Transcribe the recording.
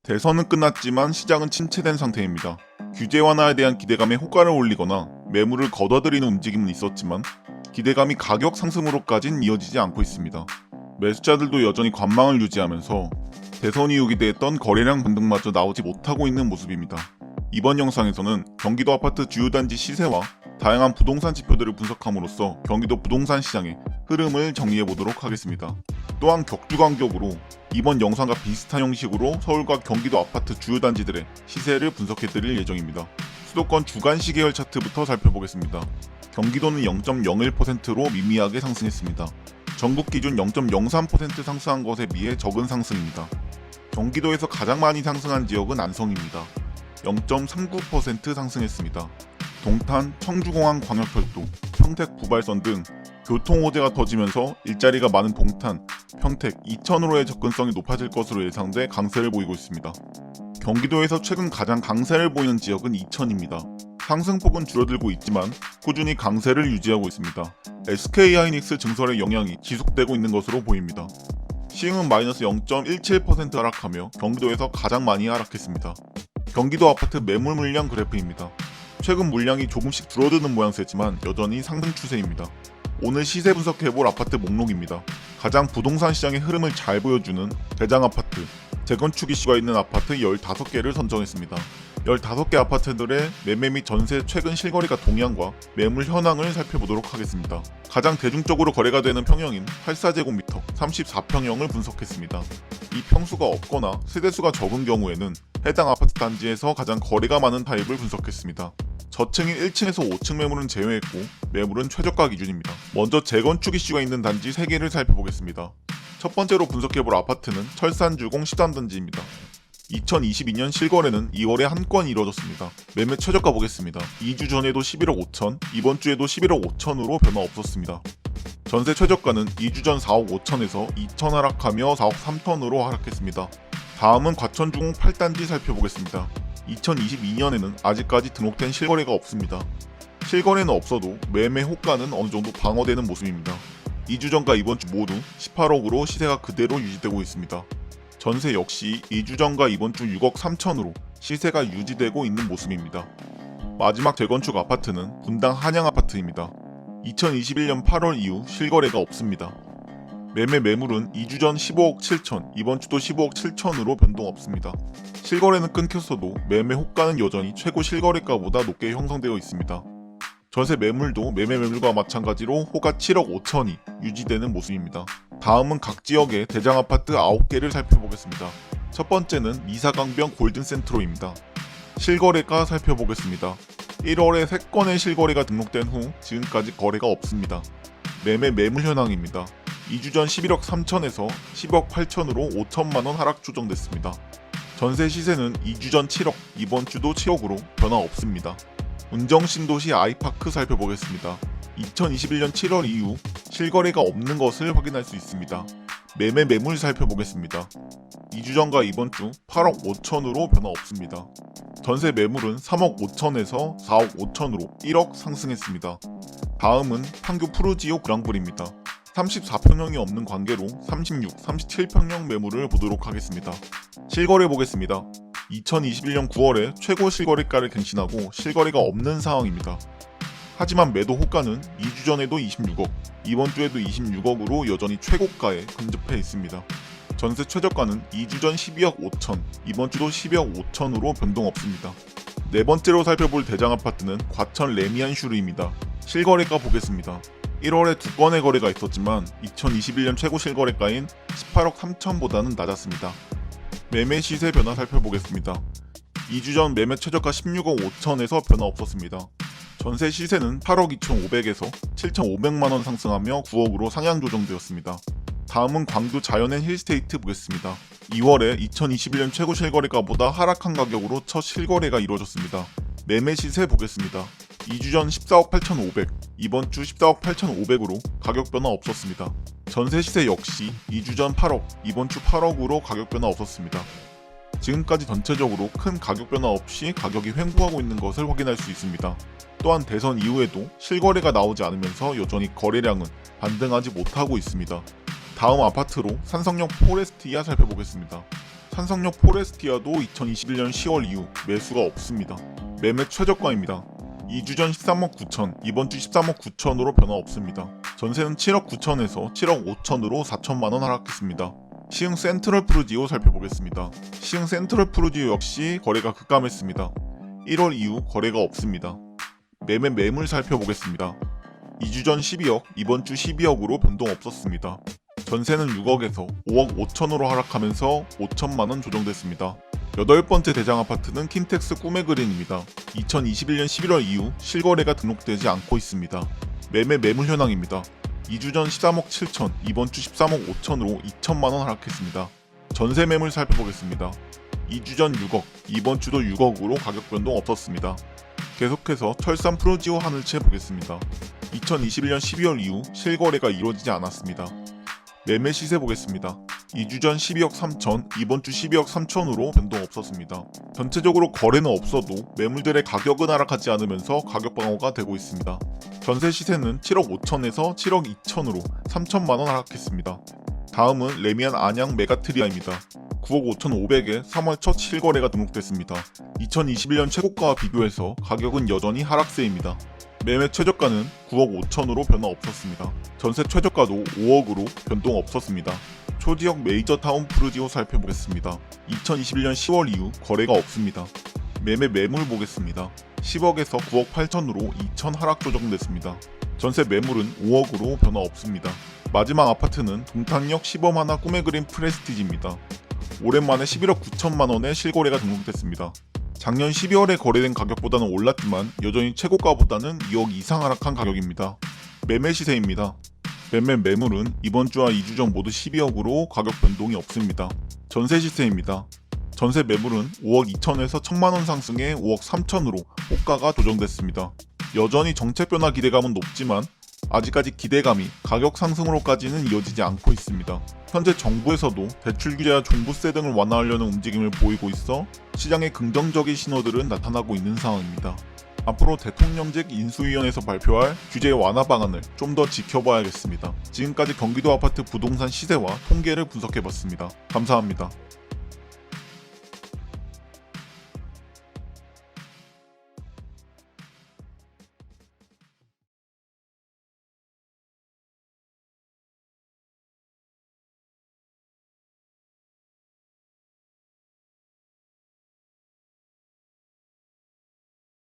대선은 끝났지만 시장은 침체된 상태입니다. 규제 완화에 대한 기대감에 호가를 올리거나 매물을 걷어들이는 움직임은 있었지만 기대감이 가격 상승으로까진 이어지지 않고 있습니다. 매수자들도 여전히 관망을 유지하면서 대선 이후 기대했던 거래량 반등마저 나오지 못하고 있는 모습입니다. 이번 영상에서는 경기도 아파트 주요 단지 시세와 다양한 부동산 지표들을 분석함으로써 경기도 부동산 시장의 흐름을 정리해 보도록 하겠습니다. 또한 격주간격으로 이번 영상과 비슷한 형식으로 서울과 경기도 아파트 주요 단지들의 시세를 분석해 드릴 예정입니다. 수도권 주간 시계열 차트부터 살펴보겠습니다. 경기도는 0.01%로 미미하게 상승했습니다. 전국 기준 0.03% 상승한 것에 비해 적은 상승입니다. 경기도에서 가장 많이 상승한 지역은 안성입니다. 0.39% 상승했습니다. 동탄, 청주공항 광역철도, 평택 부발선 등 교통 호재가 터지면서 일자리가 많은 동탄, 평택, 이천으로의 접근성이 높아질 것으로 예상돼 강세를 보이고 있습니다. 경기도에서 최근 가장 강세를 보이는 지역은 이천입니다. 상승폭은 줄어들고 있지만 꾸준히 강세를 유지하고 있습니다. SK하이닉스 증설의 영향이 지속되고 있는 것으로 보입니다. 시흥은 마이너스 0.17% 하락하며 경기도에서 가장 많이 하락했습니다. 경기도 아파트 매물 물량 그래프입니다. 최근 물량이 조금씩 줄어드는 모양새지만 여전히 상승 추세입니다. 오늘 시세 분석해볼 아파트 목록입니다. 가장 부동산 시장의 흐름을 잘 보여주는 대장 아파트, 재건축 이슈가 있는 아파트 15개를 선정했습니다. 15개 아파트들의 매매 및 전세 최근 실거래가 동향과 매물 현황을 살펴보도록 하겠습니다. 가장 대중적으로 거래가 되는 평형인 84제곱미터 34평형을 분석했습니다. 이 평수가 없거나 세대수가 적은 경우에는 해당 아파트 단지에서 가장 거래가 많은 타입을 분석했습니다. 저층인 1층에서 5층 매물은 제외했고 매물은 최저가 기준입니다. 먼저 재건축 이슈가 있는 단지 3개를 살펴보겠습니다. 첫 번째로 분석해볼 아파트는 철산주공 13단지입니다. 2022년 실거래는 2월에 한 건 이뤄졌습니다. 매매 최저가 보겠습니다. 2주 전에도 11억 5천, 이번 주에도 11억 5천으로 변화 없었습니다. 전세 최저가는 2주 전 4억 5천에서 2천 하락하며 4억 3천으로 하락했습니다. 다음은 과천주공 8단지 살펴보겠습니다. 2022년에는 아직까지 등록된 실거래가 없습니다. 실거래는 없어도 매매 호가는 어느정도 방어되는 모습입니다. 2주 전과 이번 주 모두 18억으로 시세가 그대로 유지되고 있습니다. 전세 역시 2주 전과 이번 주 6억 3천으로 시세가 유지되고 있는 모습입니다. 마지막 재건축 아파트는 분당 한양아파트입니다. 2021년 8월 이후 실거래가 없습니다. 매매 매물은 2주 전 15억 7천, 이번 주도 15억 7천으로 변동 없습니다. 실거래는 끊겼어도 매매 호가는 여전히 최고 실거래가보다 높게 형성되어 있습니다. 전세 매물도 매매 매물과 마찬가지로 호가 7억 5천이 유지되는 모습입니다. 다음은 각 지역의 대장 아파트 9개를 살펴보겠습니다. 첫 번째는 미사강변 골든센트로입니다. 실거래가 살펴보겠습니다. 1월에 3건의 실거래가 등록된 후 지금까지 거래가 없습니다. 매매 매물 현황입니다. 2주 전 11억 3천에서 10억 8천으로 5천만원 하락 조정됐습니다. 전세 시세는 2주 전 7억, 이번 주도 7억으로 변화 없습니다. 운정신도시 아이파크 살펴보겠습니다. 2021년 7월 이후 실거래가 없는 것을 확인할 수 있습니다. 매매 매물 살펴보겠습니다. 2주 전과 이번 주 8억 5천으로 변화 없습니다. 전세 매물은 3억 5천에서 4억 5천으로 1억 상승했습니다. 다음은 판교 푸르지오 그랑블입니다. 34평형이 없는 관계로 36, 37평형 매물을 보도록 하겠습니다. 실거래 보겠습니다. 2021년 9월에 최고 실거래가를 갱신하고 실거래가 없는 상황입니다. 하지만 매도 호가는 2주 전에도 26억, 이번 주에도 26억으로 여전히 최고가에 근접해 있습니다. 전세 최저가는 2주 전 12억 5천, 이번 주도 12억 5천으로 변동 없습니다. 네 번째로 살펴볼 대장 아파트는 과천 레미안슈르입니다. 실거래가 보겠습니다. 1월에 2건의 거래가 있었지만 2021년 최고 실거래가인 18억 3천보다는 낮았습니다. 매매 시세 변화 살펴보겠습니다. 2주 전 매매 최저가 16억 5천에서 변화 없었습니다. 전세 시세는 8억 2,500에서 7,500만원 상승하며 9억으로 상향 조정되었습니다. 다음은 광주 자연앤 힐스테이트 보겠습니다. 2월에 2021년 최고 실거래가보다 하락한 가격으로 첫 실거래가 이루어졌습니다. 매매 시세 보겠습니다. 2주 전 14억 8,500, 이번 주 14억 8,500으로 가격 변화 없었습니다. 전세 시세 역시 2주 전 8억, 이번 주 8억으로 가격 변화 없었습니다. 지금까지 전체적으로 큰 가격 변화 없이 가격이 횡보하고 있는 것을 확인할 수 있습니다. 또한 대선 이후에도 실거래가 나오지 않으면서 여전히 거래량은 반등하지 못하고 있습니다. 다음 아파트로 산성역 포레스티아 살펴보겠습니다. 산성역 포레스티아도 2021년 10월 이후 매수가 없습니다. 매매 최저가입니다. 2주 전 13억 9천, 이번 주 13억 9천으로 변화 없습니다. 전세는 7억 9천에서 7억 5천으로 4천만원 하락했습니다. 시흥 센트럴 푸르지오 살펴보겠습니다. 시흥 센트럴 푸르지오 역시 거래가 급감했습니다. 1월 이후 거래가 없습니다. 매물 살펴보겠습니다. 2주 전 12억, 이번 주 12억으로 변동 없었습니다. 전세는 6억에서 5억 5천으로 하락하면서 5천만원 조정됐습니다. 여덟 번째 대장 아파트는 킨텍스 꿈의 그린입니다. 2021년 11월 이후 실거래가 등록되지 않고 있습니다. 매물 현황입니다. 2주 전 13억 7천, 이번 주 13억 5천으로 2천만원 하락했습니다. 전세 매물 살펴보겠습니다. 2주 전 6억, 이번 주도 6억으로 가격 변동 없었습니다. 계속해서 철산 프로지오 하늘채 보겠습니다. 2021년 12월 이후 실거래가 이루어지지 않았습니다. 매매 시세 보겠습니다. 2주 전 12억 3천, 이번 주 12억 3천으로 변동 없었습니다. 전체적으로 거래는 없어도 매물들의 가격은 하락하지 않으면서 가격 방어가 되고 있습니다. 전세 시세는 7억 5천에서 7억 2천으로 3천만원 하락했습니다. 다음은 레미안 안양 메가트리아입니다. 9억 5천 5백에 3월 첫 실거래가 등록됐습니다. 2021년 최고가와 비교해서 가격은 여전히 하락세입니다. 매매 최저가는 9억 5천으로 변화 없었습니다. 전세 최저가도 5억으로 변동 없었습니다. 초지역 메이저 타운 푸르지오 살펴보겠습니다. 2021년 10월 이후 거래가 없습니다. 매물 보겠습니다. 10억에서 9억 8천으로 2천 하락 조정됐습니다. 전세 매물은 5억으로 변화 없습니다. 마지막 아파트는 동탄역 시범하나 꿈의 그린 프레스티지입니다. 오랜만에 11억 9천만원의 실거래가 등록됐습니다. 작년 12월에 거래된 가격보다는 올랐지만 여전히 최고가보다는 2억 이상 하락한 가격입니다. 매매 시세입니다. 매물은 이번 주와 2주 전 모두 12억으로 가격 변동이 없습니다. 전세 시세입니다. 전세 매물은 5억 2천에서 1천만원 상승해 5억 3천으로 호가가 조정됐습니다. 여전히 정책 변화 기대감은 높지만 아직까지 기대감이 가격 상승으로까지는 이어지지 않고 있습니다. 현재 정부에서도 대출 규제와 종부세 등을 완화하려는 움직임을 보이고 있어 시장에 긍정적인 신호들은 나타나고 있는 상황입니다. 앞으로 대통령직 인수위원회에서 발표할 규제 완화 방안을 좀 더 지켜봐야겠습니다. 지금까지 경기도 아파트 부동산 시세와 통계를 분석해봤습니다. 감사합니다.